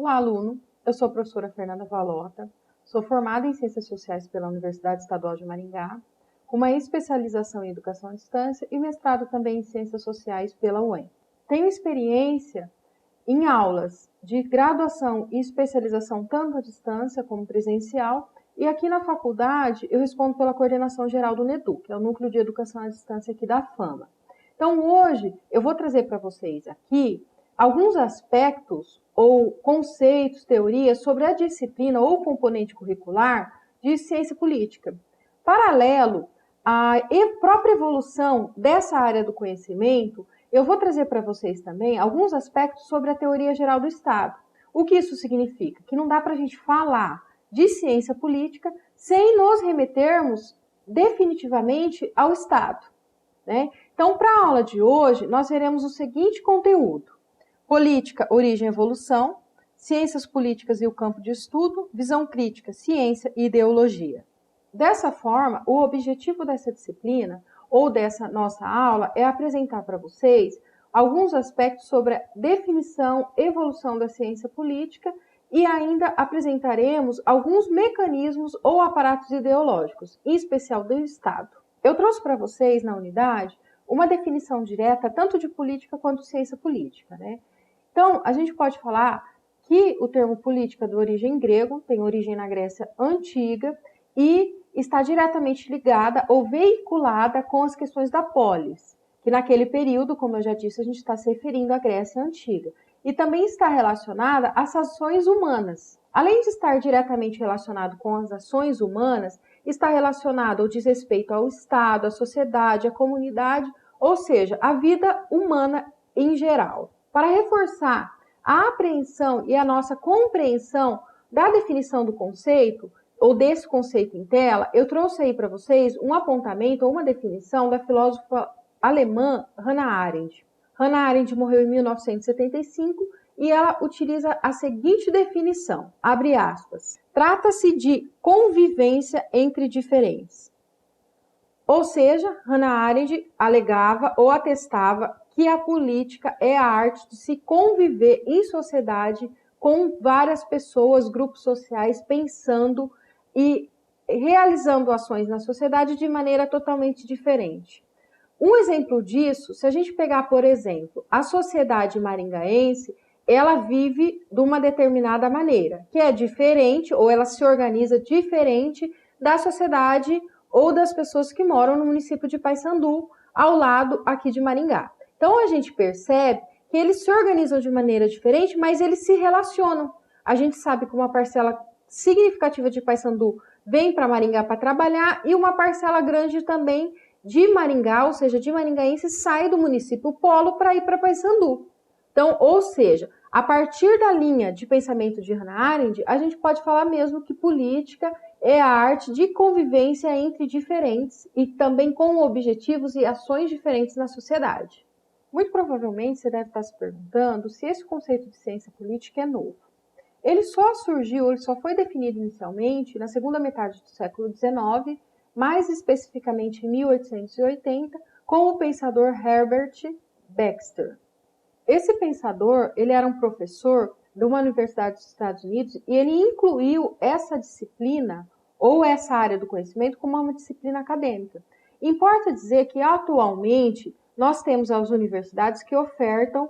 Olá, aluno! Eu sou a professora Fernanda Valota, sou formada em Ciências Sociais pela Universidade Estadual de Maringá, com uma especialização em Educação à Distância e mestrado também em Ciências Sociais pela UEM. Tenho experiência em aulas de graduação e especialização tanto à distância como presencial, e aqui na faculdade eu respondo pela coordenação geral do NEDU, que é o Núcleo de Educação à Distância aqui da FAMA. Então hoje eu vou trazer para vocês aqui alguns aspectos ou conceitos, teorias sobre a disciplina ou componente curricular de ciência política. Paralelo à própria evolução dessa área do conhecimento, eu vou trazer para vocês também alguns aspectos sobre a teoria geral do Estado. O que isso significa? Que não dá para a gente falar de ciência política sem nos remetermos definitivamente ao Estado, né? Então, para a aula de hoje, nós veremos o seguinte conteúdo: política, origem e evolução, ciências políticas e o campo de estudo, visão crítica, ciência e ideologia. Dessa forma, o objetivo dessa disciplina ou dessa nossa aula é apresentar para vocês alguns aspectos sobre a definição e evolução da ciência política e ainda apresentaremos alguns mecanismos ou aparatos ideológicos, em especial do Estado. Eu trouxe para vocês na unidade uma definição direta tanto de política quanto de ciência política, né? Então, a gente pode falar que o termo política é de origem grego, tem origem na Grécia Antiga e está diretamente ligada ou veiculada com as questões da polis, que naquele período, como eu já disse, a gente está se referindo à Grécia Antiga. E também está relacionada às ações humanas. Além de estar diretamente relacionado com as ações humanas, está relacionado ou diz respeito ao Estado, à sociedade, à comunidade, ou seja, à vida humana em geral. Para reforçar a apreensão e a nossa compreensão da definição do conceito, ou desse conceito em tela, eu trouxe aí para vocês um apontamento ou uma definição da filósofa alemã Hannah Arendt. Hannah Arendt morreu em 1975 e ela utiliza a seguinte definição, abre aspas, trata-se de convivência entre diferentes. Ou seja, Hannah Arendt alegava ou atestava que a política é a arte de se conviver em sociedade com várias pessoas, grupos sociais, pensando e realizando ações na sociedade de maneira totalmente diferente. Um exemplo disso, se a gente pegar, por exemplo, a sociedade maringaense, ela vive de uma determinada maneira, que é diferente, ou ela se organiza diferente da sociedade ou das pessoas que moram no município de Paysandu, ao lado aqui de Maringá. Então, a gente percebe que eles se organizam de maneira diferente, mas eles se relacionam. A gente sabe que uma parcela significativa de Paysandu vem para Maringá para trabalhar e uma parcela grande também de Maringá, ou seja, de maringaense, sai do município polo para ir para Paysandu. Então, ou seja, a partir da linha de pensamento de Hannah Arendt, a gente pode falar mesmo que política é a arte de convivência entre diferentes e também com objetivos e ações diferentes na sociedade. Muito provavelmente você deve estar se perguntando se esse conceito de ciência política é novo. Ele só foi definido inicialmente na segunda metade do século XIX, mais especificamente em 1880, com o pensador Herbert Baxter. Esse pensador, ele era um professor de uma universidade dos Estados Unidos e ele incluiu essa disciplina ou essa área do conhecimento como uma disciplina acadêmica. Importa dizer que atualmente nós temos as universidades que ofertam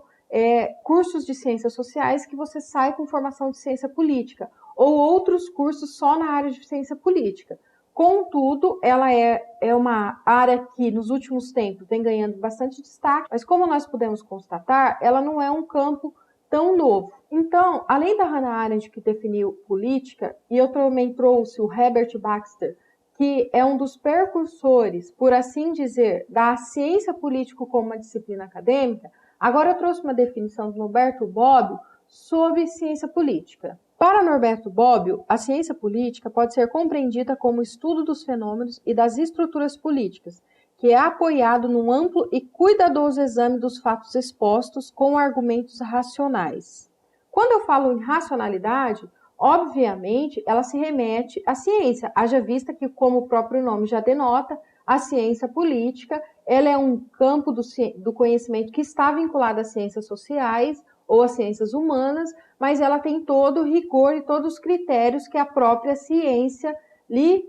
cursos de ciências sociais que você sai com formação de ciência política ou outros cursos só na área de ciência política. Contudo, ela é uma área que nos últimos tempos vem ganhando bastante destaque, mas como nós podemos constatar, ela não é um campo tão novo. Então, além da Hannah Arendt, que definiu política, e eu também trouxe o Herbert Baxter, que é um dos precursores, por assim dizer, da ciência política como uma disciplina acadêmica, agora eu trouxe uma definição do Norberto Bobbio sobre ciência política. Para Norberto Bobbio, a ciência política pode ser compreendida como o estudo dos fenômenos e das estruturas políticas, que é apoiado num amplo e cuidadoso exame dos fatos expostos com argumentos racionais. Quando eu falo em racionalidade, obviamente ela se remete à ciência, haja vista que, como o próprio nome já denota, a ciência política ela é um campo do conhecimento que está vinculado às ciências sociais ou as ciências humanas, mas ela tem todo o rigor e todos os critérios que a própria ciência lhe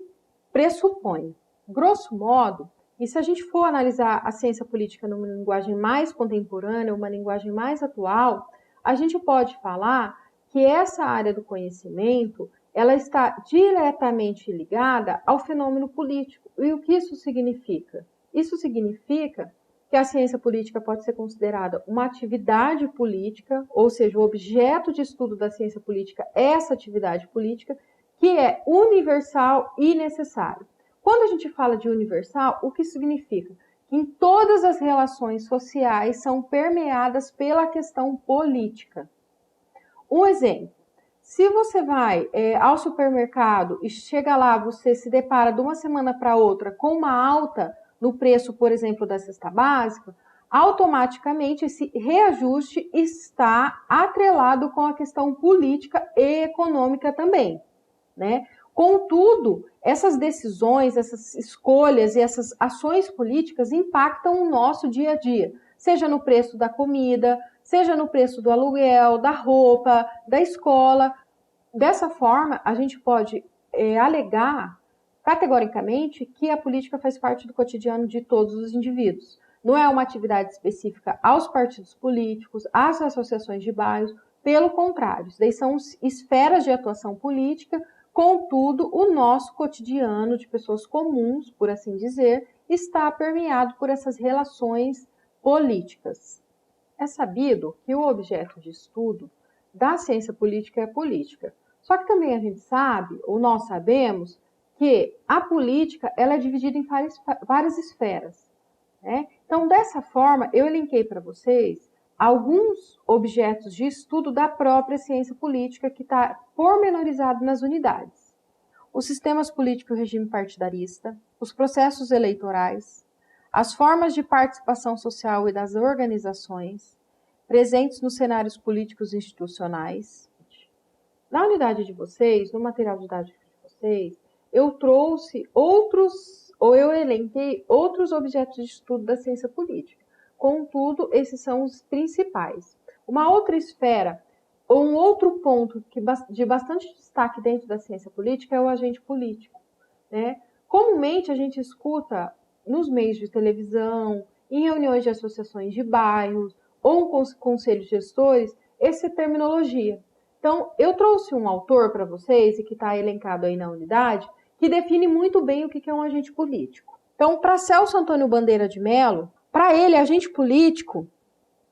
pressupõe. Grosso modo, e se a gente for analisar a ciência política numa linguagem mais contemporânea, uma linguagem mais atual, a gente pode falar que essa área do conhecimento ela está diretamente ligada ao fenômeno político. E o que isso significa? Isso significa que a ciência política pode ser considerada uma atividade política, ou seja, o objeto de estudo da ciência política é essa atividade política, que é universal e necessário. Quando a gente fala de universal, o que significa? Que em todas as relações sociais são permeadas pela questão política. Um exemplo, se você vai ao supermercado e chega lá, você se depara de uma semana para outra com uma alta no preço, por exemplo, da cesta básica, automaticamente esse reajuste está atrelado com a questão política e econômica também, né? Contudo, essas decisões, essas escolhas e essas ações políticas impactam o nosso dia a dia, seja no preço da comida, seja no preço do aluguel, da roupa, da escola. Dessa forma, a gente pode alegar categoricamente que a política faz parte do cotidiano de todos os indivíduos. Não é uma atividade específica aos partidos políticos, às associações de bairros, pelo contrário, daí são esferas de atuação política, contudo, o nosso cotidiano de pessoas comuns, por assim dizer, está permeado por essas relações políticas. É sabido que o objeto de estudo da ciência política é a política. Só que também a gente sabe, ou nós sabemos, que a política ela é dividida em várias esferas, né? Então, dessa forma, eu elenquei para vocês alguns objetos de estudo da própria ciência política que está pormenorizado nas unidades. Os sistemas políticos e o regime partidarista, os processos eleitorais, as formas de participação social e das organizações presentes nos cenários políticos e institucionais. Na unidade de vocês, no material didático de vocês, eu trouxe eu elenquei outros objetos de estudo da ciência política. Contudo, esses são os principais. Uma outra esfera, ou um outro ponto de bastante destaque dentro da ciência política é o agente político, né? Comumente, a gente escuta nos meios de televisão, em reuniões de associações de bairros ou conselhos de gestores, essa terminologia. Então, eu trouxe um autor para vocês, e que está elencado aí na unidade, que define muito bem o que é um agente político. Então, para Celso Antônio Bandeira de Mello, para ele, agente político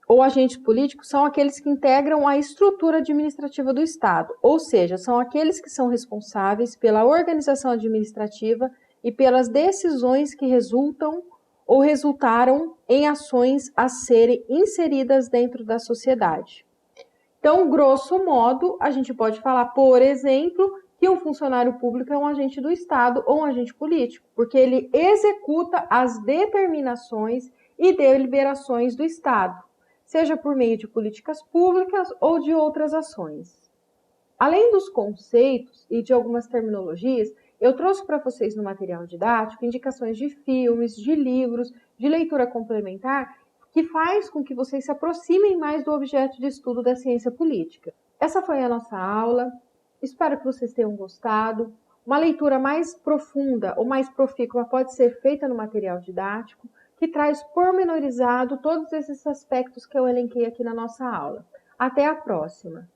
ou agentes políticos são aqueles que integram a estrutura administrativa do Estado, ou seja, são aqueles que são responsáveis pela organização administrativa e pelas decisões que resultam ou resultaram em ações a serem inseridas dentro da sociedade. Então, grosso modo, a gente pode falar, por exemplo, que um funcionário público é um agente do Estado ou um agente político, porque ele executa as determinações e deliberações do Estado, seja por meio de políticas públicas ou de outras ações. Além dos conceitos e de algumas terminologias, eu trouxe para vocês no material didático indicações de filmes, de livros, de leitura complementar, que faz com que vocês se aproximem mais do objeto de estudo da ciência política. Essa foi a nossa aula, espero que vocês tenham gostado. Uma leitura mais profunda ou mais profícua pode ser feita no material didático, que traz pormenorizado todos esses aspectos que eu elenquei aqui na nossa aula. Até a próxima!